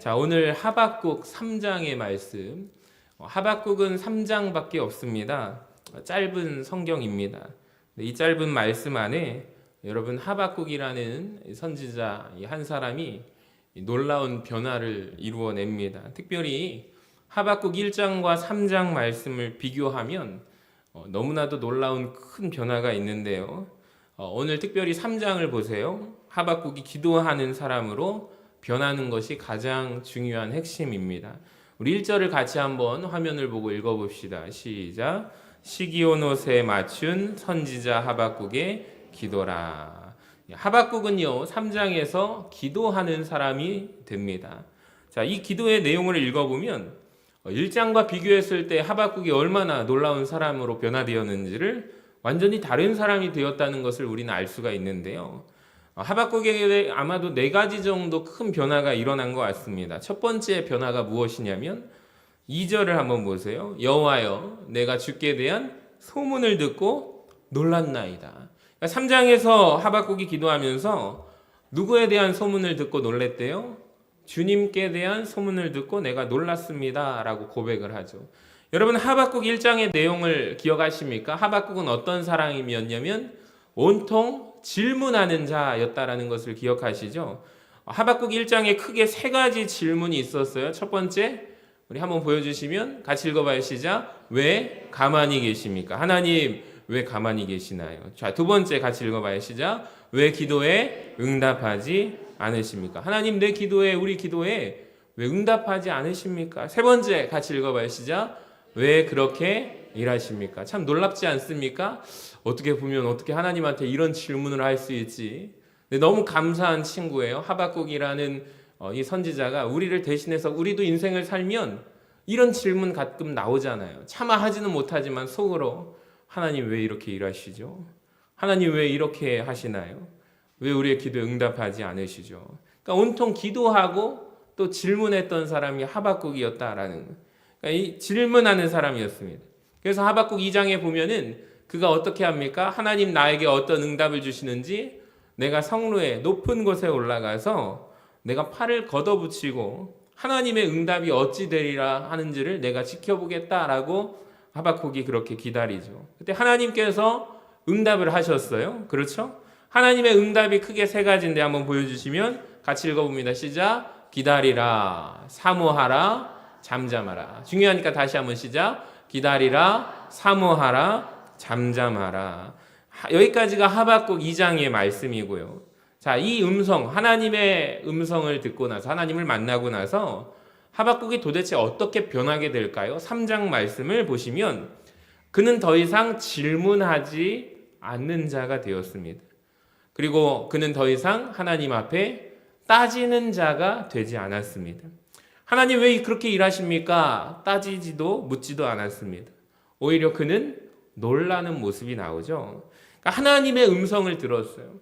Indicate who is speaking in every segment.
Speaker 1: 자, 오늘 하박국 3장의 말씀. 하박국은 3장밖에 없습니다. 짧은 성경입니다. 이 짧은 말씀 안에 여러분 하박국이라는 선지자 한 사람이 놀라운 변화를 이루어냅니다. 특별히 하박국 1장과 3장 말씀을 비교하면 너무나도 놀라운 큰 변화가 있는데요. 오늘 특별히 3장을 보세요. 하박국이 기도하는 사람으로 변하는 것이 가장 중요한 핵심입니다. 우리 1절을 같이 한번 화면을 보고 읽어봅시다. 시작. 시기온 옷에 맞춘 선지자 하박국의 기도라. 하박국은요 3장에서 기도하는 사람이 됩니다. 자, 이 기도의 내용을 읽어보면 1장과 비교했을 때 하박국이 얼마나 놀라운 사람으로 변화되었는지를 완전히 다른 사람이 되었다는 것을 우리는 알 수가 있는데요. 하박국에게 아마도 4가지 정도 큰 변화가 일어난 것 같습니다. 첫 번째 변화가 무엇이냐면 2절을 한번 보세요. 여호와여, 내가 주께 대한 소문을 듣고 놀랐나이다. 그러니까 3장에서 하박국이 기도하면서 누구에 대한 소문을 듣고 놀랬대요? 주님께 대한 소문을 듣고 내가 놀랐습니다 라고 고백을 하죠. 여러분 하박국 1장의 내용을 기억하십니까? 하박국은 어떤 사람이었냐면 온통 질문하는 자였다라는 것을 기억하시죠? 하박국 1장에 크게 3가지 질문이 있었어요. 첫 번째, 우리 한번 보여주시면 같이 읽어봐요. 시작. 왜 가만히 계십니까? 하나님 왜 가만히 계시나요? 자, 두 번째 같이 읽어봐요. 시작. 왜 기도에 응답하지 않으십니까? 하나님 내 기도에 우리 기도에 왜 응답하지 않으십니까? 세 번째 같이 읽어봐요. 시작. 왜 그렇게 일하십니까? 참 놀랍지 않습니까? 어떻게 보면 어떻게 하나님한테 이런 질문을 할 수 있지? 근데 너무 감사한 친구예요. 하박국이라는 이 선지자가 우리를 대신해서 우리도 인생을 살면 이런 질문 가끔 나오잖아요. 차마 하지는 못하지만 속으로 하나님 왜 이렇게 일하시죠? 하나님 왜 이렇게 하시나요? 왜 우리의 기도에 응답하지 않으시죠? 그러니까 온통 기도하고 또 질문했던 사람이 하박국이었다라는, 그러니까 이 질문하는 사람이었습니다. 그래서 하박국 2장에 보면은 그가 어떻게 합니까? 하나님 나에게 어떤 응답을 주시는지 내가 성루에 높은 곳에 올라가서 내가 팔을 걷어붙이고 하나님의 응답이 어찌 되리라 하는지를 내가 지켜보겠다라고 하박국이 그렇게 기다리죠. 그때 하나님께서 응답을 하셨어요. 그렇죠? 하나님의 응답이 크게 3가지인데 한번 보여주시면 같이 읽어봅니다. 시작. 기다리라, 사모하라, 잠잠하라. 중요하니까 다시 한번 시작. 기다리라, 사모하라, 잠잠하라. 여기까지가 하박국 2장의 말씀이고요. 자, 이 음성, 하나님의 음성을 듣고 나서 하나님을 만나고 나서 하박국이 도대체 어떻게 변하게 될까요? 3장 말씀을 보시면 그는 더 이상 질문하지 않는 자가 되었습니다. 그리고 그는 더 이상 하나님 앞에 따지는 자가 되지 않았습니다. 하나님 왜 그렇게 일하십니까? 따지지도 묻지도 않았습니다. 오히려 그는 놀라는 모습이 나오죠. 그러니까 하나님의 음성을 들었어요.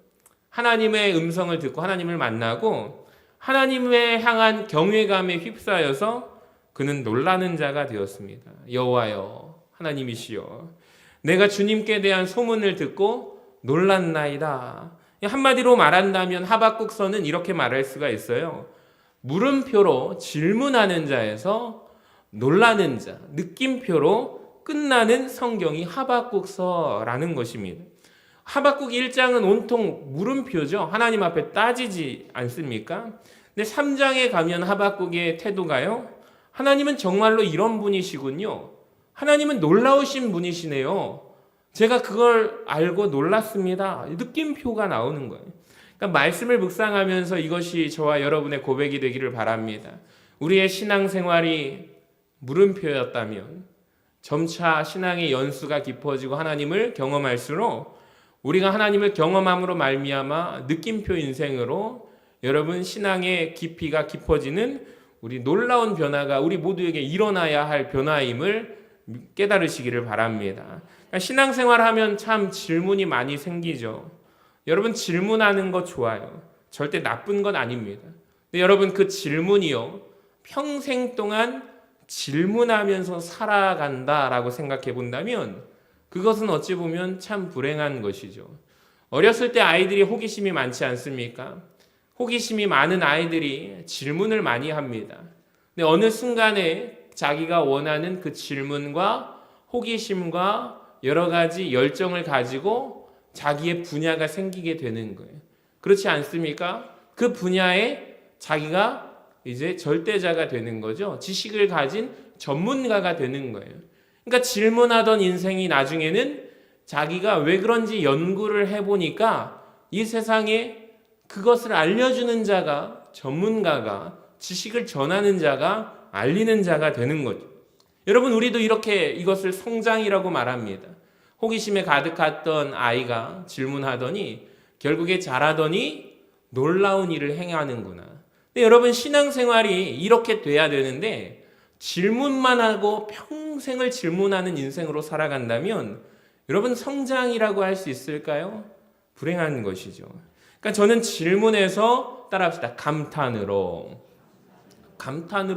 Speaker 1: 하나님의 음성을 듣고 하나님을 만나고 하나님에 향한 경외감에 휩싸여서 그는 놀라는 자가 되었습니다. 여호와여, 하나님이시여, 내가 주님께 대한 소문을 듣고 놀랐나이다. 한마디로 말한다면 하박국서는 이렇게 말할 수가 있어요. 물음표로 질문하는 자에서 놀라는 자, 느낌표로 끝나는 성경이 하박국서라는 것입니다. 하박국 1장은 온통 물음표죠. 하나님 앞에 따지지 않습니까? 근데 3장에 가면 하박국의 태도가요. 하나님은 정말로 이런 분이시군요. 하나님은 놀라우신 분이시네요. 제가 그걸 알고 놀랐습니다. 느낌표가 나오는 거예요. 그러니까 말씀을 묵상하면서 이것이 저와 여러분의 고백이 되기를 바랍니다. 우리의 신앙생활이 물음표였다면 점차 신앙의 연수가 깊어지고 하나님을 경험할수록 우리가 하나님을 경험함으로 말미암아 느낌표 인생으로 여러분 신앙의 깊이가 깊어지는 우리 놀라운 변화가 우리 모두에게 일어나야 할 변화임을 깨달으시기를 바랍니다. 그러니까 신앙생활하면 참 질문이 많이 생기죠. 여러분 질문하는 거 좋아요. 절대 나쁜 건 아닙니다. 근데 여러분 그 질문이요 평생 동안 질문하면서 살아간다라고 생각해 본다면 그것은 어찌 보면 참 불행한 것이죠. 어렸을 때 아이들이 호기심이 많지 않습니까? 호기심이 많은 아이들이 질문을 많이 합니다. 근데 어느 순간에 자기가 원하는 그 질문과 호기심과 여러 가지 열정을 가지고 자기의 분야가 생기게 되는 거예요. 그렇지 않습니까? 그 분야에 자기가 이제 절대자가 되는 거죠. 지식을 가진 전문가가 되는 거예요. 그러니까 질문하던 인생이 나중에는 자기가 왜 그런지 연구를 해보니까 이 세상에 그것을 알려주는 자가, 전문가가, 지식을 전하는 자가, 알리는 자가 되는 거죠. 여러분, 우리도 이렇게 이것을 성장이라고 말합니다. 호기심에 가득했던 아이가 질문하더니 결국에 자라더니 놀라운 일을 행하는구나. 근데 여러분, 신앙생활이 이렇게 돼야 되는데 질문만 하고 평생을 질문하는 인생으로 살아간다면 여러분, 성장이라고 할 수 있을까요? 불행한 것이죠. 그러니까 저는 질문에서 따라합시다. 감탄으로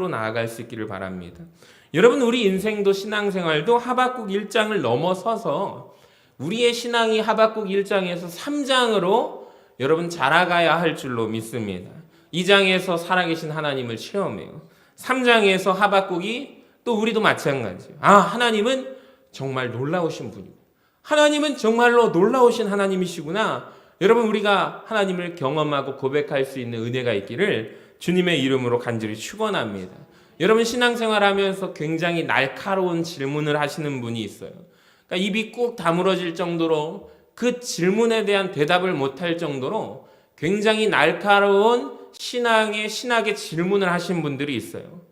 Speaker 1: 나아갈 수 있기를 바랍니다. 여러분, 우리 인생도 신앙생활도 하박국 1장을 넘어서서 우리의 신앙이 하박국 1장에서 3장으로 여러분 자라가야 할 줄로 믿습니다. 2장에서 살아계신 하나님을 체험해요. 3장에서 하박국이 또 우리도 마찬가지예요. 하나님은 정말 놀라우신 분이고 하나님은 정말로 놀라우신 하나님이시구나. 여러분, 우리가 하나님을 경험하고 고백할 수 있는 은혜가 있기를 주님의 이름으로 간절히 축원합니다. 여러분, 신앙생활하면서 굉장히 날카로운 질문을 하시는 분이 있어요. 그러니까 입이 꾹 다물어질 정도로 그 질문에 대한 대답을 못할 정도로 굉장히 날카로운 신학의 질문을 하신 분들이 있어요.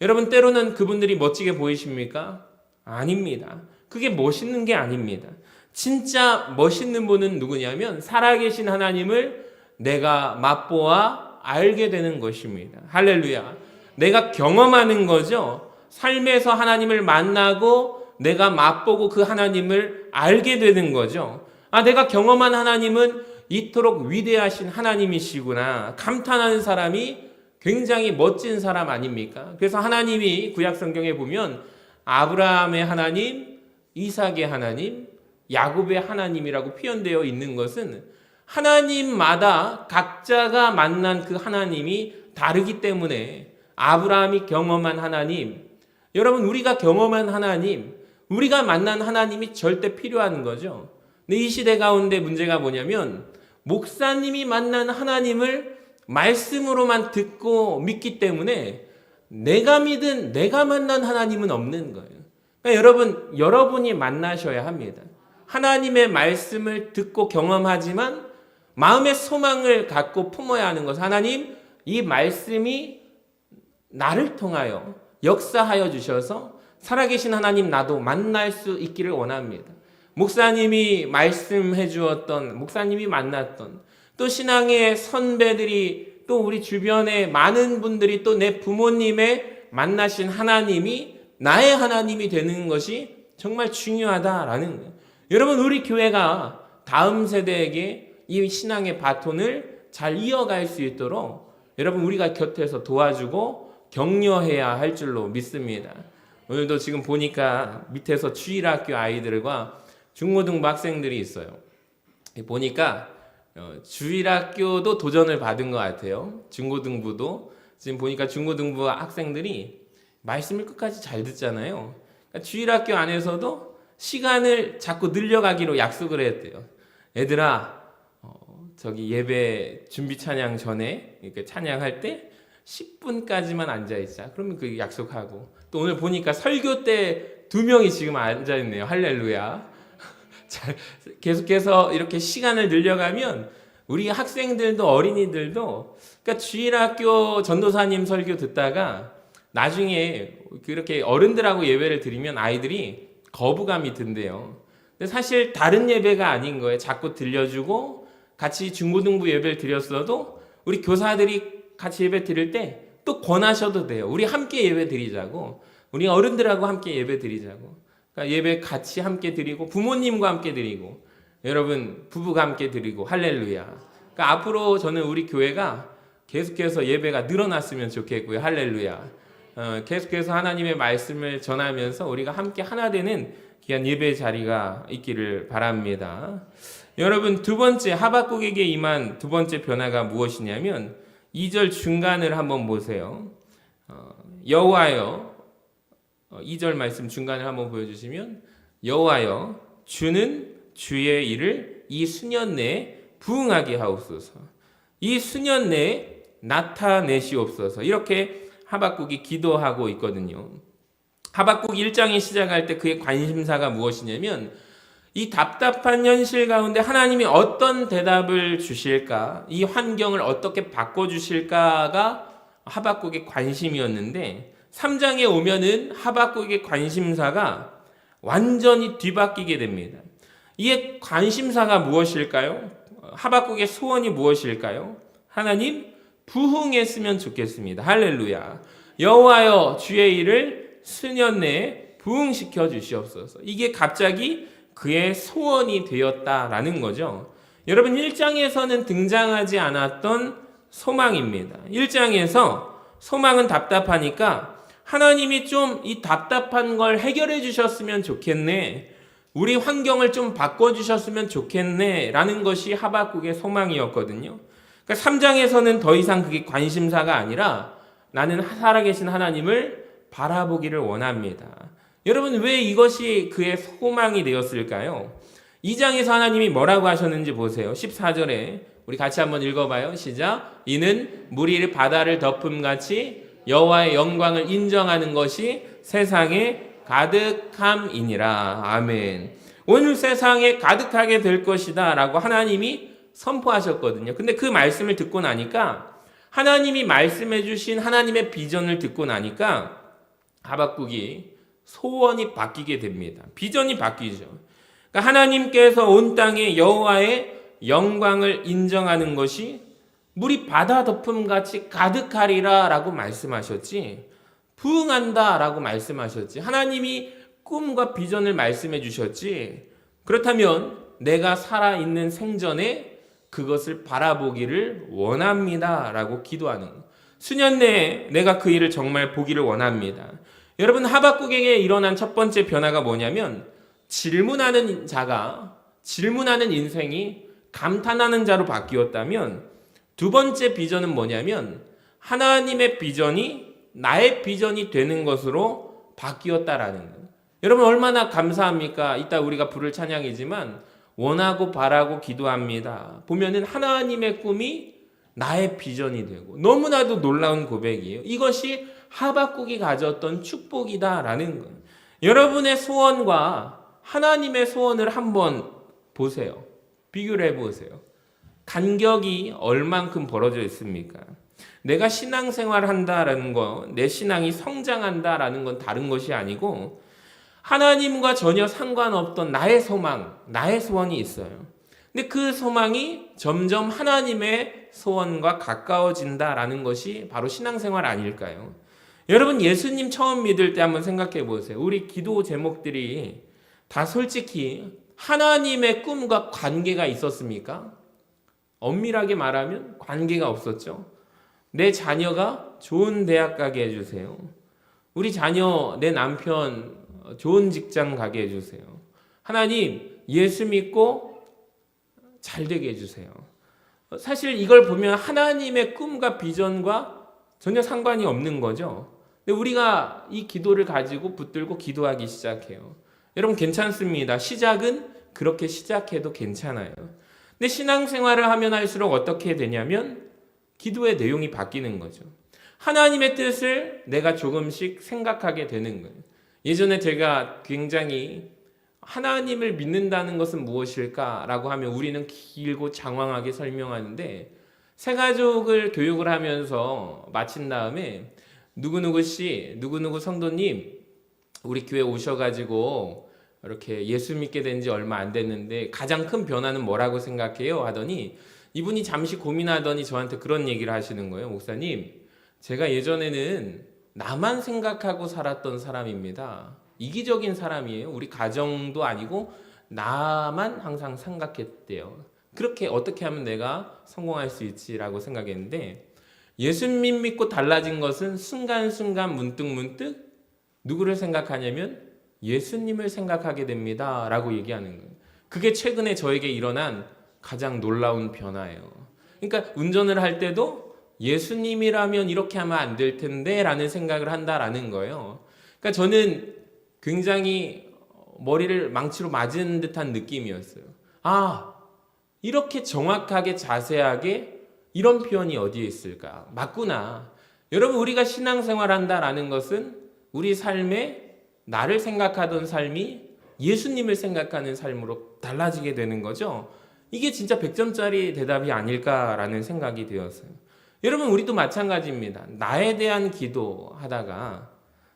Speaker 1: 여러분, 때로는 그분들이 멋지게 보이십니까? 아닙니다. 그게 멋있는 게 아닙니다. 진짜 멋있는 분은 누구냐면 살아계신 하나님을 내가 맛보아 알게 되는 것입니다. 할렐루야. 내가 경험하는 거죠. 삶에서 하나님을 만나고 내가 맛보고 그 하나님을 알게 되는 거죠. 내가 경험한 하나님은 이토록 위대하신 하나님이시구나. 감탄하는 사람이 굉장히 멋진 사람 아닙니까? 그래서 하나님이 구약 성경에 보면 아브라함의 하나님, 이삭의 하나님, 야곱의 하나님이라고 표현되어 있는 것은 하나님마다 각자가 만난 그 하나님이 다르기 때문에 아브라함이 경험한 하나님, 여러분, 우리가 경험한 하나님, 우리가 만난 하나님이 절대 필요한 거죠. 근데 이 시대 가운데 문제가 뭐냐면 목사님이 만난 하나님을 말씀으로만 듣고 믿기 때문에 내가 믿은 내가 만난 하나님은 없는 거예요. 그러니까 여러분이 만나셔야 합니다. 하나님의 말씀을 듣고 경험하지만 마음의 소망을 갖고 품어야 하는 것. 하나님, 이 말씀이 나를 통하여 역사하여 주셔서 살아계신 하나님 나도 만날 수 있기를 원합니다. 목사님이 말씀해 주었던, 목사님이 만났던, 또 신앙의 선배들이, 또 우리 주변에 많은 분들이, 또 내 부모님의 만나신 하나님이 나의 하나님이 되는 것이 정말 중요하다라는 거예요. 여러분, 우리 교회가 다음 세대에게 이 신앙의 바톤을 잘 이어갈 수 있도록 여러분, 우리가 곁에서 도와주고 격려해야 할 줄로 믿습니다. 오늘도 지금 보니까 밑에서 주일학교 아이들과 중고등부 학생들이 있어요. 보니까 주일학교도 도전을 받은 것 같아요. 중고등부도. 지금 보니까 중고등부 학생들이 말씀을 끝까지 잘 듣잖아요. 그러니까 주일학교 안에서도 시간을 자꾸 늘려가기로 약속을 했대요. 얘들아, 저기 예배 준비 찬양 전에 이렇게 찬양할 때 10분까지만 앉아있자. 그러면 그 약속하고. 또 오늘 보니까 설교 때 2명이 지금 앉아있네요. 할렐루야. 계속해서 이렇게 시간을 늘려가면 우리 학생들도 어린이들도, 그러니까 주일학교 전도사님 설교 듣다가 나중에 그렇게 어른들하고 예배를 드리면 아이들이 거부감이 든대요. 근데 사실 다른 예배가 아닌 거예요. 자꾸 들려주고 같이 중고등부 예배를 드렸어도 우리 교사들이 같이 예배 드릴 때 또 권하셔도 돼요. 우리 함께 예배 드리자고. 우리 어른들하고 함께 예배 드리자고. 그러니까 예배 같이 함께 드리고 부모님과 함께 드리고 여러분 부부가 함께 드리고 할렐루야. 그러니까 앞으로 저는 우리 교회가 계속해서 예배가 늘어났으면 좋겠고요. 할렐루야. 계속해서 하나님의 말씀을 전하면서 우리가 함께 하나 되는 귀한 예배 자리가 있기를 바랍니다. 여러분 두 번째 하박국에게 임한 두 번째 변화가 무엇이냐면 2절 중간을 한번 보세요. 여호와여 2절 말씀 중간을 한번 보여주시면 여호와여 주는 주의 일을 이 수년 내에 부응하게 하옵소서. 이 수년 내에 나타내시옵소서. 이렇게 하박국이 기도하고 있거든요. 하박국 1장이 시작할 때 그의 관심사가 무엇이냐면 이 답답한 현실 가운데 하나님이 어떤 대답을 주실까, 이 환경을 어떻게 바꿔주실까가 하박국의 관심이었는데 3장에 오면은 하박국의 관심사가 완전히 뒤바뀌게 됩니다. 이에 관심사가 무엇일까요? 하박국의 소원이 무엇일까요? 하나님 부흥했으면 좋겠습니다. 할렐루야. 여호와여 주의 일을 수년 내에 부흥시켜 주시옵소서. 이게 갑자기 그의 소원이 되었다라는 거죠. 여러분 1장에서는 등장하지 않았던 소망입니다. 1장에서 소망은 답답하니까 하나님이 좀 이 답답한 걸 해결해 주셨으면 좋겠네. 우리 환경을 좀 바꿔주셨으면 좋겠네 라는 것이 하박국의 소망이었거든요. 그러니까 3장에서는 더 이상 그게 관심사가 아니라 나는 살아계신 하나님을 바라보기를 원합니다. 여러분 왜 이것이 그의 소망이 되었을까요? 2장에서 하나님이 뭐라고 하셨는지 보세요. 14절에 우리 같이 한번 읽어봐요. 시작. 이는 물이 바다를 덮음같이 여호와의 영광을 인정하는 것이 세상에 가득함이니라. 아멘. 오늘 세상에 가득하게 될 것이다 라고 하나님이 선포하셨거든요. 근데 그 말씀을 듣고 나니까 하나님이 말씀해 주신 하나님의 비전을 듣고 나니까 하박국이 소원이 바뀌게 됩니다. 비전이 바뀌죠. 그러니까 하나님께서 온 땅에 여호와의 영광을 인정하는 것이 물이 바다 덮음같이 가득하리라 라고 말씀하셨지, 부흥한다 라고 말씀하셨지, 하나님이 꿈과 비전을 말씀해 주셨지, 그렇다면 내가 살아있는 생전에 그것을 바라보기를 원합니다 라고 기도하는, 수년 내에 내가 그 일을 정말 보기를 원합니다. 여러분 하박국에게 일어난 첫 번째 변화가 뭐냐면 질문하는 자가, 질문하는 인생이 감탄하는 자로 바뀌었다면 두 번째 비전은 뭐냐면 하나님의 비전이 나의 비전이 되는 것으로 바뀌었다라는 거예요. 여러분 얼마나 감사합니까? 이따 우리가 부를 찬양이지만 원하고 바라고 기도합니다. 보면은 하나님의 꿈이 나의 비전이 되고 너무나도 놀라운 고백이에요. 이것이 하박국이 가졌던 축복이다라는 거예요. 여러분의 소원과 하나님의 소원을 한번 보세요. 비교를 해보세요. 간격이 얼만큼 벌어져 있습니까? 내가 신앙생활을 한다라는 거, 내 신앙이 성장한다라는 건 다른 것이 아니고 하나님과 전혀 상관없던 나의 소망, 나의 소원이 있어요. 근데 그 소망이 점점 하나님의 소원과 가까워진다라는 것이 바로 신앙생활 아닐까요? 여러분 예수님 처음 믿을 때 한번 생각해 보세요. 우리 기도 제목들이 다 솔직히 하나님의 꿈과 관계가 있었습니까? 엄밀하게 말하면 관계가 없었죠. 내 자녀가 좋은 대학 가게 해주세요. 우리 자녀, 내 남편 좋은 직장 가게 해주세요. 하나님 예수 믿고 잘 되게 해주세요. 사실 이걸 보면 하나님의 꿈과 비전과 전혀 상관이 없는 거죠. 근데 우리가 이 기도를 가지고 붙들고 기도하기 시작해요. 여러분 괜찮습니다. 시작은 그렇게 시작해도 괜찮아요. 근데 신앙생활을 하면 할수록 어떻게 되냐면 기도의 내용이 바뀌는 거죠. 하나님의 뜻을 내가 조금씩 생각하게 되는 거예요. 예전에 제가 굉장히 하나님을 믿는다는 것은 무엇일까라고 하면 우리는 길고 장황하게 설명하는데 새가족을 교육을 하면서 마친 다음에 누구누구 씨, 누구누구 성도님 우리 교회 오셔가지고 이렇게 예수 믿게 된 지 얼마 안 됐는데 가장 큰 변화는 뭐라고 생각해요? 하더니 이분이 잠시 고민하더니 저한테 그런 얘기를 하시는 거예요. 목사님, 제가 예전에는 나만 생각하고 살았던 사람입니다. 이기적인 사람이에요. 우리 가정도 아니고 나만 항상 생각했대요. 그렇게 어떻게 하면 내가 성공할 수 있지라고 생각했는데 예수님 믿고 달라진 것은 순간순간 문득문득 누구를 생각하냐면 예수님을 생각하게 됩니다 라고 얘기하는 거예요. 그게 최근에 저에게 일어난 가장 놀라운 변화예요. 그러니까 운전을 할 때도 예수님이라면 이렇게 하면 안 될 텐데 라는 생각을 한다라는 거예요. 그러니까 저는 굉장히 머리를 망치로 맞은 듯한 느낌이었어요. 아, 이렇게 정확하게 자세하게 이런 표현이 어디에 있을까? 맞구나. 여러분, 우리가 신앙생활 한다라는 것은 우리 삶에 나를 생각하던 삶이 예수님을 생각하는 삶으로 달라지게 되는 거죠. 이게 진짜 100점짜리 대답이 아닐까라는 생각이 되었어요. 여러분, 우리도 마찬가지입니다. 나에 대한 기도하다가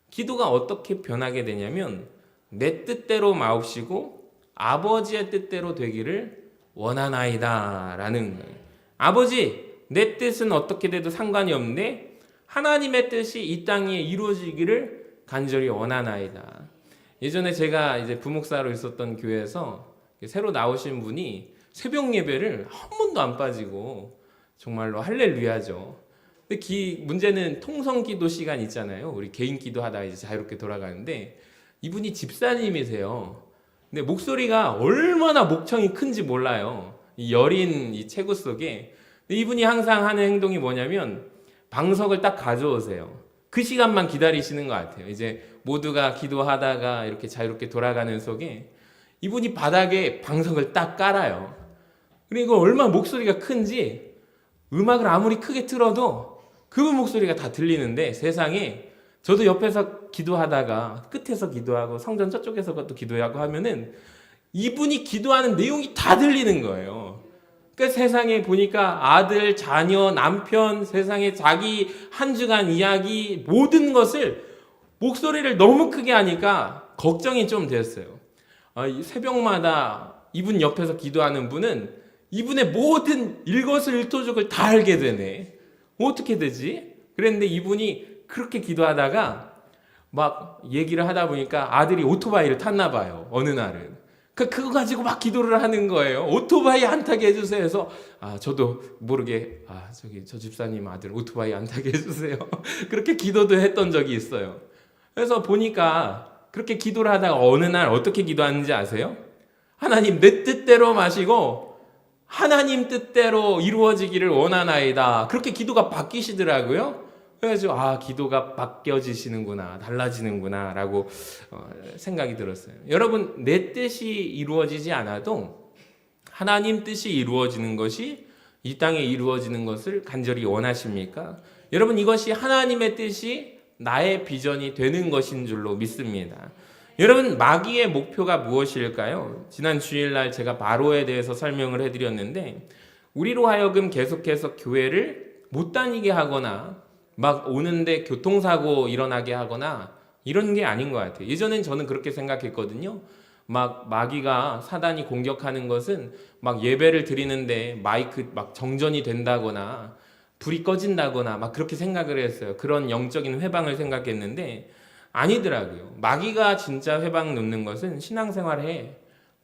Speaker 1: 기도가 어떻게 변하게 되냐면 내 뜻대로 마옵시고 아버지의 뜻대로 되기를 원하나이다 라는 거예요. 아버지, 내 뜻은 어떻게 돼도 상관이 없네. 하나님의 뜻이 이 땅에 이루어지기를 간절히 원하나이다. 예전에 제가 이제 부목사로 있었던 교회에서 새로 나오신 분이 새벽 예배를 한 번도 안 빠지고 정말로 할렐루야죠. 근데 문제는 통성 기도 시간 있잖아요. 우리 개인 기도하다 이제 자유롭게 돌아가는데 이분이 집사님이세요. 근데 목소리가 얼마나 목청이 큰지 몰라요. 이 여린 이 체구 속에. 이분이 항상 하는 행동이 뭐냐면 방석을 딱 가져오세요. 그 시간만 기다리시는 것 같아요. 이제 모두가 기도하다가 이렇게 자유롭게 돌아가는 속에 이분이 바닥에 방석을 딱 깔아요. 그리고 얼마나 목소리가 큰지 음악을 아무리 크게 틀어도 그분 목소리가 다 들리는데 세상에 저도 옆에서 기도하다가 끝에서 기도하고 성전 저쪽에서 또 기도하고 하면은 이분이 기도하는 내용이 다 들리는 거예요. 그러니까 세상에 보니까 아들, 자녀, 남편, 세상에 자기 한 주간 이야기 모든 것을 목소리를 너무 크게 하니까 걱정이 좀 됐어요. 새벽마다 이분 옆에서 기도하는 분은 이분의 모든 일거수일투족을 다 알게 되네. 어떻게 되지? 그랬는데 이분이 그렇게 기도하다가 막 얘기를 하다 보니까 아들이 오토바이를 탔나 봐요. 어느 날은. 그거 가지고 막 기도를 하는 거예요. 오토바이 안 타게 해주세요. 해서 저도 모르게 저 집사님 아들 오토바이 안 타게 해주세요. 그렇게 기도도 했던 적이 있어요. 그래서 보니까 그렇게 기도를 하다가 어느 날 어떻게 기도하는지 아세요? 하나님 내 뜻대로 마시고 하나님 뜻대로 이루어지기를 원하나이다. 그렇게 기도가 바뀌시더라고요. 그래서 기도가 바뀌어지시는구나, 달라지는구나 라고 생각이 들었어요. 여러분, 내 뜻이 이루어지지 않아도 하나님 뜻이 이루어지는 것이 이 땅에 이루어지는 것을 간절히 원하십니까? 여러분, 이것이 하나님의 뜻이 나의 비전이 되는 것인 줄로 믿습니다. 여러분, 마귀의 목표가 무엇일까요? 지난 주일날 제가 바로에 대해서 설명을 해드렸는데 우리로 하여금 계속해서 교회를 못 다니게 하거나 막 오는데 교통사고 일어나게 하거나 이런 게 아닌 것 같아요. 예전엔 저는 그렇게 생각했거든요. 막 마귀가 사단이 공격하는 것은 막 예배를 드리는데 마이크 막 정전이 된다거나 불이 꺼진다거나 막 그렇게 생각을 했어요. 그런 영적인 회방을 생각했는데 아니더라고요. 마귀가 진짜 회방 놓는 것은 신앙생활해.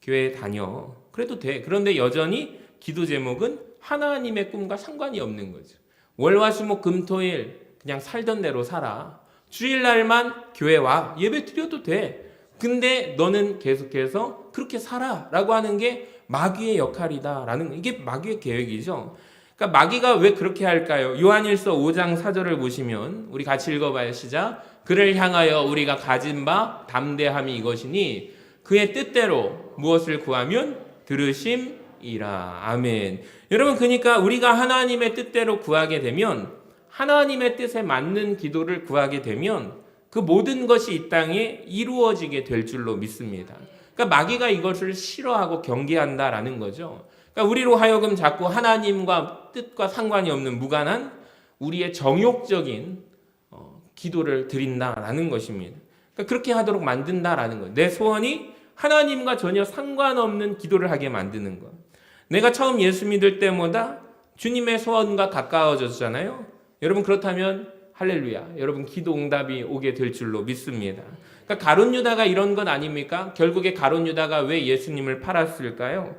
Speaker 1: 교회에 다녀. 그래도 돼. 그런데 여전히 기도 제목은 하나님의 꿈과 상관이 없는 거죠. 월화수목 금토일 그냥 살던 대로 살아. 주일날만 교회 와. 예배 드려도 돼. 근데 너는 계속해서 그렇게 살아 라고 하는 게 마귀의 역할이다 라는 이게 마귀의 계획이죠. 그러니까 마귀가 왜 그렇게 할까요? 요한일서 5장 4절을 보시면 우리 같이 읽어봐요. 시작. 그를 향하여 우리가 가진 바 담대함이 이것이니 그의 뜻대로 무엇을 구하면 들으심이라. 아멘. 여러분, 그러니까 우리가 하나님의 뜻대로 구하게 되면 하나님의 뜻에 맞는 기도를 구하게 되면 그 모든 것이 이 땅에 이루어지게 될 줄로 믿습니다. 그러니까 마귀가 이것을 싫어하고 경계한다라는 거죠. 그러니까 우리로 하여금 자꾸 하나님과 뜻과 상관이 없는 무관한 우리의 정욕적인 기도를 드린다라는 것입니다. 그러니까 그렇게 하도록 만든다라는 거예요. 내 소원이 하나님과 전혀 상관없는 기도를 하게 만드는 거. 내가 처음 예수 믿을 때보다 주님의 소원과 가까워졌잖아요. 여러분, 그렇다면 할렐루야. 여러분, 기도 응답이 오게 될 줄로 믿습니다. 그러니까 가룟 유다가 이런 건 아닙니까? 결국에 가룟 유다가 왜 예수님을 팔았을까요?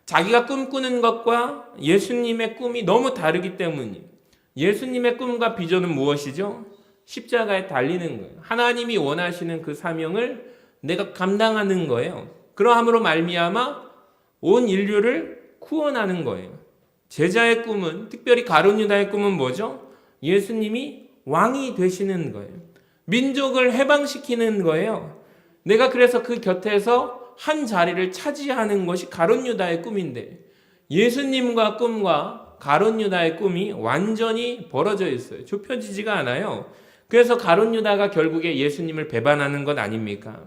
Speaker 1: 자기가 꿈꾸는 것과 예수님의 꿈이 너무 다르기 때문이에요. 예수님의 꿈과 비전은 무엇이죠? 십자가에 달리는 거예요. 하나님이 원하시는 그 사명을 내가 감당하는 거예요. 그러함으로 말미암아 온 인류를 구원하는 거예요. 제자의 꿈은, 특별히 가룟 유다의 꿈은 뭐죠? 예수님이 왕이 되시는 거예요. 민족을 해방시키는 거예요. 내가 그래서 그 곁에서 한 자리를 차지하는 것이 가룟 유다의 꿈인데, 예수님과 꿈과 가룟 유다의 꿈이 완전히 벌어져 있어요. 좁혀지지가 않아요. 그래서 가룟 유다가 결국에 예수님을 배반하는 것 아닙니까?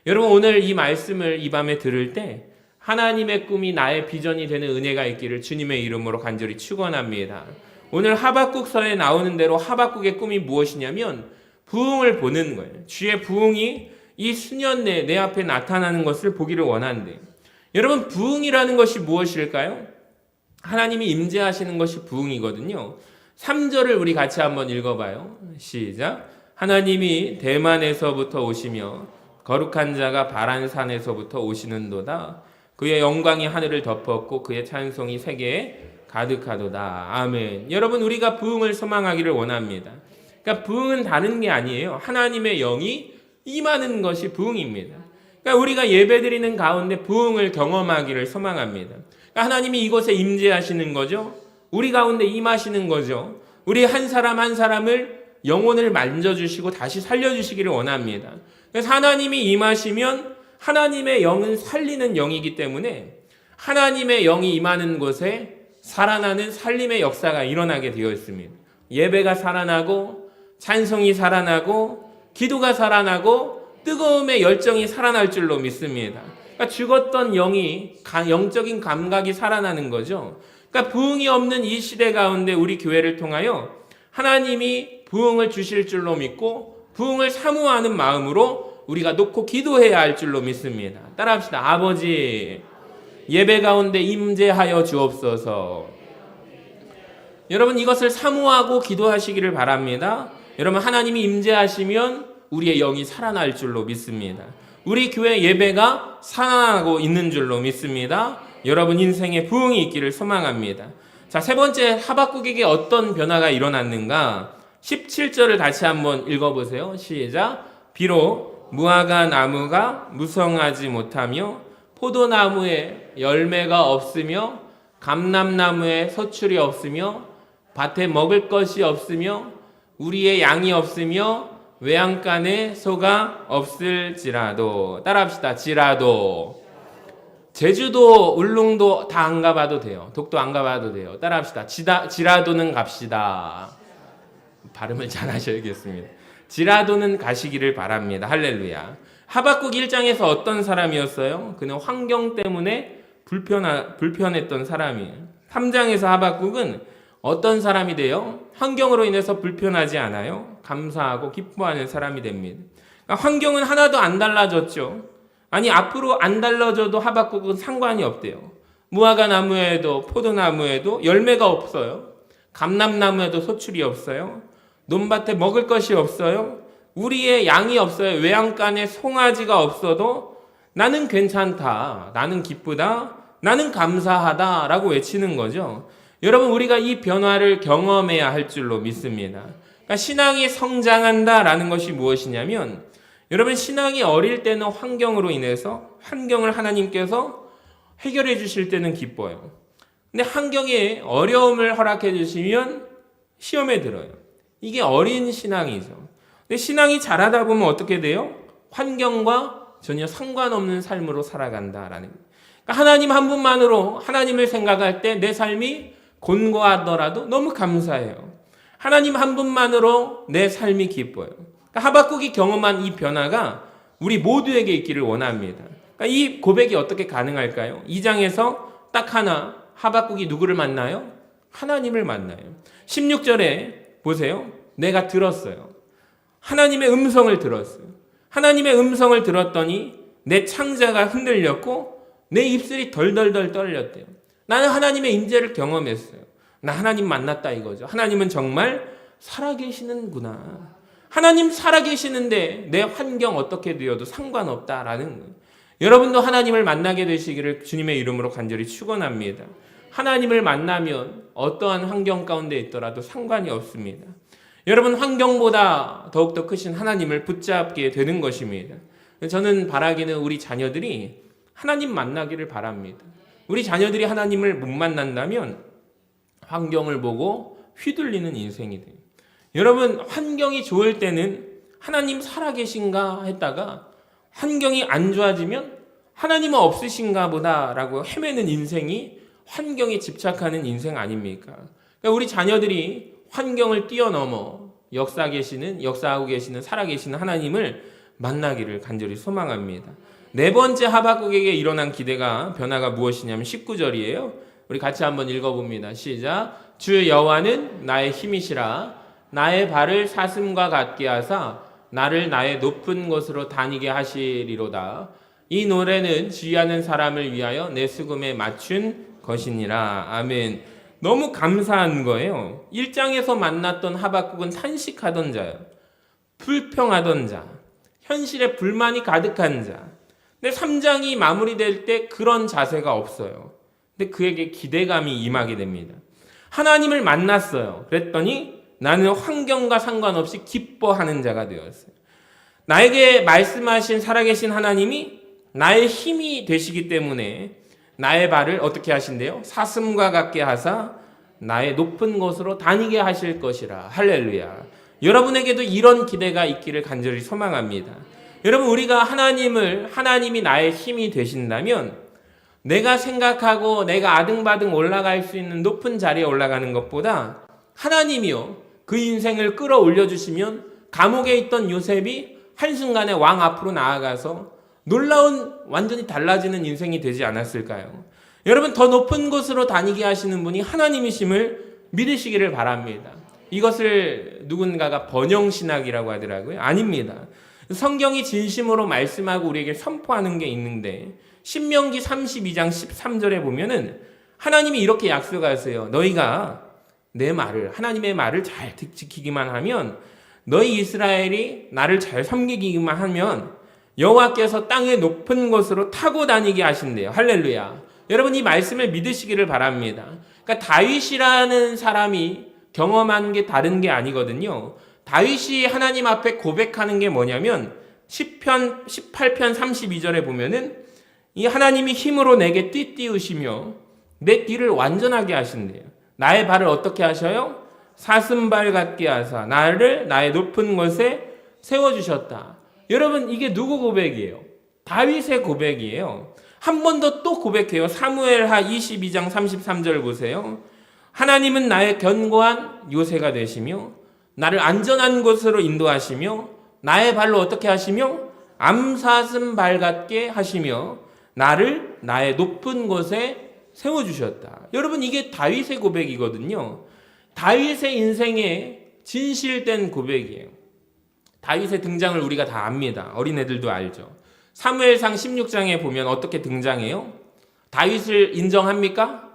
Speaker 1: 여러분, 오늘 이 말씀을 이 밤에 들을 때 하나님의 꿈이 나의 비전이 되는 은혜가 있기를 주님의 이름으로 간절히 축원합니다. 오늘 하박국서에 나오는 대로 하박국의 꿈이 무엇이냐면 부흥을 보는 거예요. 주의 부흥이 이 수년 내에 내 앞에 나타나는 것을 보기를 원한대. 여러분, 부흥이라는 것이 무엇일까요? 하나님이 임재하시는 것이 부흥이거든요. 3절을 우리 같이 한번 읽어봐요. 시작. 하나님이 대만에서부터 오시며 거룩한 자가 바란산에서부터 오시는도다. 그의 영광이 하늘을 덮었고 그의 찬송이 세계에 가득하도다. 아멘. 여러분, 우리가 부흥을 소망하기를 원합니다. 그러니까 부흥은 다른 게 아니에요. 하나님의 영이 임하는 것이 부흥입니다. 그러니까 우리가 예배드리는 가운데 부흥을 경험하기를 소망합니다. 그러니까 하나님이 이곳에 임재하시는 거죠. 우리 가운데 임하시는 거죠. 우리 한 사람 한 사람을 영혼을 만져주시고 다시 살려주시기를 원합니다. 그래서 하나님이 임하시면 하나님의 영은 살리는 영이기 때문에 하나님의 영이 임하는 곳에 살아나는 살림의 역사가 일어나게 되어 있습니다. 예배가 살아나고 찬송이 살아나고 기도가 살아나고 뜨거움의 열정이 살아날 줄로 믿습니다. 그러니까 죽었던 영이 영적인 감각이 살아나는 거죠. 그러니까 부흥이 없는 이 시대 가운데 우리 교회를 통하여 하나님이 부흥을 주실 줄로 믿고 부흥을 사모하는 마음으로 우리가 놓고 기도해야 할 줄로 믿습니다. 따라합시다. 아버지, 예배 가운데 임재하여 주옵소서. 여러분, 이것을 사모하고 기도하시기를 바랍니다. 여러분, 하나님이 임재하시면 우리의 영이 살아날 줄로 믿습니다. 우리 교회 예배가 살아나고 있는 줄로 믿습니다. 여러분 인생에 부흥이 있기를 소망합니다. 자, 세 번째, 하박국에게 어떤 변화가 일어났는가? 17절을 다시 한번 읽어보세요. 시작. 비록 무화과 나무가 무성하지 못하며 포도나무에 열매가 없으며 감람나무에 서출이 없으며 밭에 먹을 것이 없으며 우리의 양이 없으며 외양간에 소가 없을지라도. 따라합시다. 지라도. 제주도, 울릉도 다 안 가봐도 돼요. 독도 안 가봐도 돼요. 따라합시다. 지라도는 갑시다. 발음을 잘 하셔야겠습니다. 지라도는 가시기를 바랍니다. 할렐루야. 하박국 1장에서 어떤 사람이었어요? 그는 환경 때문에 불편했던 사람이에요. 3장에서 하박국은 어떤 사람이 돼요? 환경으로 인해서 불편하지 않아요. 감사하고 기뻐하는 사람이 됩니다. 그러니까 환경은 하나도 안 달라졌죠. 아니, 앞으로 안 달라져도 하박국은 상관이 없대요. 무화과 나무에도 포도나무에도 열매가 없어요. 감람나무에도 소출이 없어요. 논밭에 먹을 것이 없어요. 우리의 양이 없어요. 외양간에 송아지가 없어도 나는 괜찮다. 나는 기쁘다. 나는 감사하다. 라고 외치는 거죠. 여러분, 우리가 이 변화를 경험해야 할 줄로 믿습니다. 그러니까 신앙이 성장한다라는 것이 무엇이냐면, 여러분, 신앙이 어릴 때는 환경으로 인해서 환경을 하나님께서 해결해 주실 때는 기뻐요. 근데 환경에 어려움을 허락해 주시면 시험에 들어요. 이게 어린 신앙이죠. 근데 신앙이 자라다 보면 어떻게 돼요? 환경과 전혀 상관없는 삶으로 살아간다라는 거예요. 그러니까 하나님 한 분만으로 하나님을 생각할 때 내 삶이 곤고하더라도 너무 감사해요. 하나님 한 분만으로 내 삶이 기뻐요. 그러니까 하박국이 경험한 이 변화가 우리 모두에게 있기를 원합니다. 그러니까 이 고백이 어떻게 가능할까요? 2장에서 딱 하나, 하박국이 누구를 만나요? 하나님을 만나요. 16절에 보세요. 내가 들었어요. 하나님의 음성을 들었어요. 하나님의 음성을 들었더니 내 창자가 흔들렸고 내 입술이 덜덜덜 떨렸대요. 나는 하나님의 임재를 경험했어요. 나 하나님 만났다 이거죠. 하나님은 정말 살아계시는구나. 하나님 살아계시는데 내 환경 어떻게 되어도 상관없다라는 거예요. 여러분도 하나님을 만나게 되시기를 주님의 이름으로 간절히 축원합니다. 하나님을 만나면 어떠한 환경 가운데 있더라도 상관이 없습니다. 여러분, 환경보다 더욱더 크신 하나님을 붙잡게 되는 것입니다. 저는 바라기는 우리 자녀들이 하나님 만나기를 바랍니다. 우리 자녀들이 하나님을 못 만난다면 환경을 보고 휘둘리는 인생이 돼요. 여러분, 환경이 좋을 때는 하나님 살아계신가 했다가 환경이 안 좋아지면 하나님은 없으신가 보다라고 헤매는 인생이 환경에 집착하는 인생 아닙니까? 그러니까 우리 자녀들이 환경을 뛰어넘어 역사하고 계시는 살아계시는 하나님을 만나기를 간절히 소망합니다. 네 번째 하박국에게 일어난 기대가 변화가 무엇이냐면 19절이에요. 우리 같이 한번 읽어봅니다. 시작. 주 여호와는 나의 힘이시라. 나의 발을 사슴과 같게 하사 나를 나의 높은 곳으로 다니게 하시리로다. 이 노래는 지휘하는 사람을 위하여 내 수금에 맞춘 것이니라. 아멘. 너무 감사한 거예요. 1장에서 만났던 하박국은 탄식하던 자예요. 불평하던 자. 현실에 불만이 가득한 자. 근데 3장이 마무리될 때 그런 자세가 없어요. 근데 그에게 기대감이 임하게 됩니다. 하나님을 만났어요. 그랬더니 나는 환경과 상관없이 기뻐하는 자가 되었어요. 나에게 말씀하신 살아계신 하나님이 나의 힘이 되시기 때문에 나의 발을 어떻게 하신대요? 사슴과 같게 하사 나의 높은 곳으로 다니게 하실 것이라. 할렐루야. 여러분에게도 이런 기대가 있기를 간절히 소망합니다. 여러분, 우리가 하나님이 나의 힘이 되신다면 내가 생각하고 내가 아등바등 올라갈 수 있는 높은 자리에 올라가는 것보다 하나님이요, 그 인생을 끌어올려 주시면 감옥에 있던 요셉이 한순간에 왕 앞으로 나아가서 놀라운 완전히 달라지는 인생이 되지 않았을까요? 여러분, 더 높은 곳으로 다니게 하시는 분이 하나님이심을 믿으시기를 바랍니다. 이것을 누군가가 번영신학이라고 하더라고요. 아닙니다. 성경이 진심으로 말씀하고 우리에게 선포하는 게 있는데 신명기 32장 13절에 보면은 하나님이 이렇게 약속하세요. 너희가 하나님의 말을 잘 지키기만 하면, 너희 이스라엘이 나를 잘 섬기기만 하면 여호와께서 땅의 높은 곳으로 타고 다니게 하신대요. 할렐루야. 여러분, 이 말씀을 믿으시기를 바랍니다. 그러니까 다윗이라는 사람이 경험한 게 다른 게 아니거든요. 다윗이 하나님 앞에 고백하는 게 뭐냐면 시편 18편 32절에 보면은 이 하나님이 힘으로 내게 띠띠우시며 내 띠를 완전하게 하신대요. 나의 발을 어떻게 하셔요? 사슴발 같게 하사 나를 나의 높은 곳에 세워주셨다. 여러분, 이게 누구 고백이에요? 다윗의 고백이에요. 한 번 더 또 고백해요. 사무엘하 22장 33절 보세요. 하나님은 나의 견고한 요새가 되시며 나를 안전한 곳으로 인도하시며 나의 발로 어떻게 하시며 암사슴 발 같게 하시며 나를 나의 높은 곳에 세워주셨다. 여러분, 이게 다윗의 고백이거든요. 다윗의 인생에 진실된 고백이에요. 다윗의 등장을 우리가 다 압니다. 어린애들도 알죠. 사무엘상 16장에 보면 어떻게 등장해요? 다윗을 인정합니까?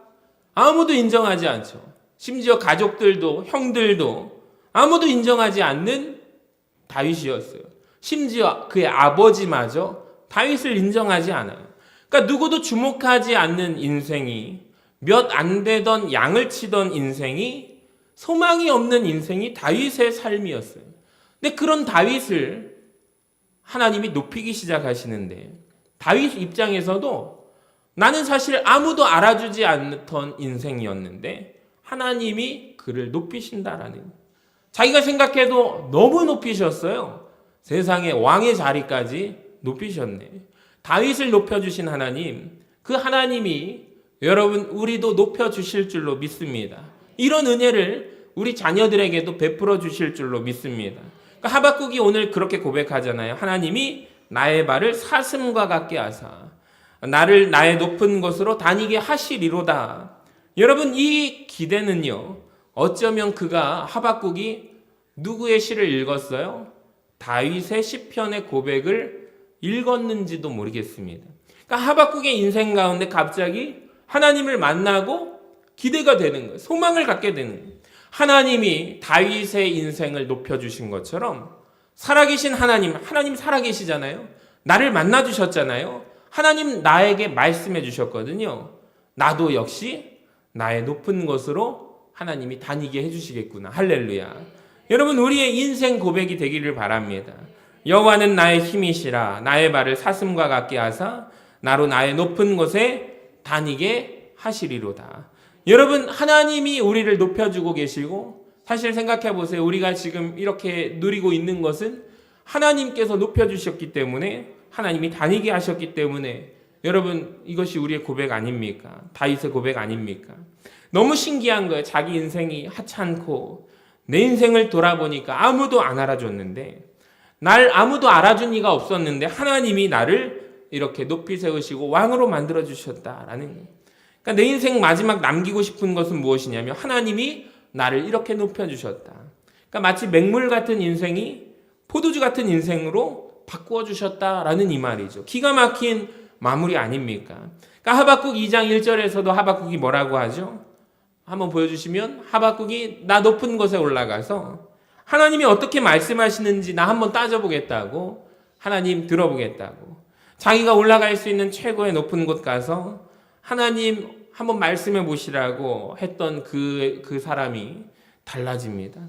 Speaker 1: 아무도 인정하지 않죠. 심지어 가족들도 형들도 아무도 인정하지 않는 다윗이었어요. 심지어 그의 아버지마저 다윗을 인정하지 않아요. 그러니까 누구도 주목하지 않는 인생이, 몇 안 되던 양을 치던 인생이, 소망이 없는 인생이 다윗의 삶이었어요. 근데 그런 다윗을 하나님이 높이기 시작하시는데, 다윗 입장에서도 나는 사실 아무도 알아주지 않던 인생이었는데 하나님이 그를 높이신다라는, 자기가 생각해도 너무 높이셨어요. 세상의 왕의 자리까지 높이셨네. 다윗을 높여주신 하나님, 그 하나님이 여러분 우리도 높여주실 줄로 믿습니다. 이런 은혜를 우리 자녀들에게도 베풀어 주실 줄로 믿습니다. 그러니까 하박국이 오늘 그렇게 고백하잖아요. 하나님이 나의 발을 사슴과 같게 하사 나를 나의 높은 곳으로 다니게 하시리로다. 여러분, 이 기대는요, 어쩌면 하박국이 누구의 시를 읽었어요? 다윗의 시편의 고백을 읽었는지도 모르겠습니다. 그러니까 하박국의 인생 가운데 갑자기 하나님을 만나고 기대가 되는 거예요. 소망을 갖게 되는 거예요. 하나님이 다윗의 인생을 높여주신 것처럼 살아계신 하나님 살아계시잖아요. 나를 만나주셨잖아요. 하나님 나에게 말씀해 주셨거든요. 나도 역시 나의 높은 곳으로 하나님이 다니게 해주시겠구나. 할렐루야. 여러분, 우리의 인생 고백이 되기를 바랍니다. 여호와는 나의 힘이시라. 나의 발을 사슴과 같게 하사 나로 나의 높은 곳에 다니게 하시리로다. 여러분, 하나님이 우리를 높여주고 계시고, 사실 생각해 보세요. 우리가 지금 이렇게 누리고 있는 것은 하나님께서 높여주셨기 때문에, 하나님이 다니게 하셨기 때문에, 여러분, 이것이 우리의 고백 아닙니까? 다윗의 고백 아닙니까? 너무 신기한 거예요. 자기 인생이 하찮고 내 인생을 돌아보니까 아무도 안 알아줬는데, 날 아무도 알아준 이가 없었는데 하나님이 나를 이렇게 높이 세우시고 왕으로 만들어 주셨다라는 거예요. 그러니까 내 인생 마지막 남기고 싶은 것은 무엇이냐면 하나님이 나를 이렇게 높여 주셨다. 그러니까 마치 맹물 같은 인생이 포도주 같은 인생으로 바꾸어 주셨다라는 이 말이죠. 기가 막힌 마무리 아닙니까? 그러니까 하박국 2장 1절에서도 하박국이 뭐라고 하죠? 한번 보여주시면, 하박국이 나 높은 곳에 올라가서 하나님이 어떻게 말씀하시는지 나 한번 따져보겠다고, 하나님 들어보겠다고, 자기가 올라갈 수 있는 최고의 높은 곳 가서 하나님 한번 말씀해 보시라고 했던 그 사람이 달라집니다.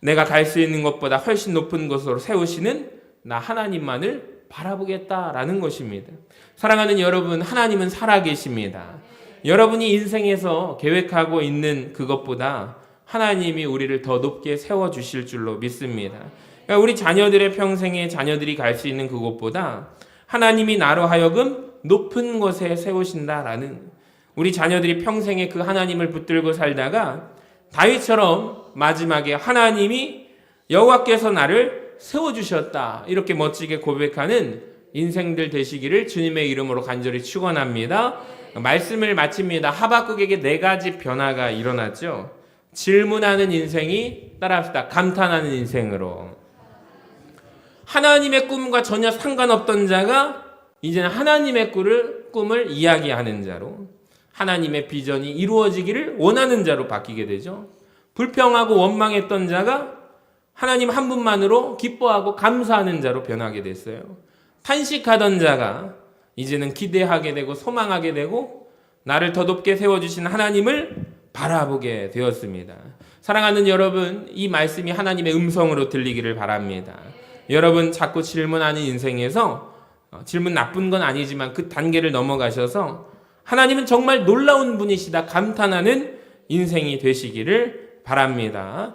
Speaker 1: 내가 갈 수 있는 것보다 훨씬 높은 곳으로 세우시는 나 하나님만을 바라보겠다라는 것입니다. 사랑하는 여러분, 하나님은 살아계십니다. 여러분이 인생에서 계획하고 있는 그것보다 하나님이 우리를 더 높게 세워주실 줄로 믿습니다. 그러니까 우리 자녀들의 평생에 자녀들이 갈 수 있는 그곳보다 하나님이 나로 하여금 높은 곳에 세우신다라는, 우리 자녀들이 평생에 그 하나님을 붙들고 살다가 다윗처럼 마지막에 하나님이 여호와께서 나를 세워주셨다 이렇게 멋지게 고백하는 인생들 되시기를 주님의 이름으로 간절히 축원합니다. 말씀을 마칩니다. 하박국에게 4가지 변화가 일어났죠. 질문하는 인생이, 따라합시다, 감탄하는 인생으로. 하나님의 꿈과 전혀 상관없던 자가 이제는 하나님의 꿈을 이야기하는 자로, 하나님의 비전이 이루어지기를 원하는 자로 바뀌게 되죠. 불평하고 원망했던 자가 하나님 한 분만으로 기뻐하고 감사하는 자로 변하게 됐어요. 탄식하던 자가 이제는 기대하게 되고 소망하게 되고 나를 더 높게 세워주신 하나님을 바라보게 되었습니다. 사랑하는 여러분, 이 말씀이 하나님의 음성으로 들리기를 바랍니다. 여러분, 자꾸 질문하는 인생에서, 질문 나쁜 건 아니지만 그 단계를 넘어가셔서 하나님은 정말 놀라운 분이시다 감탄하는 인생이 되시기를 바랍니다.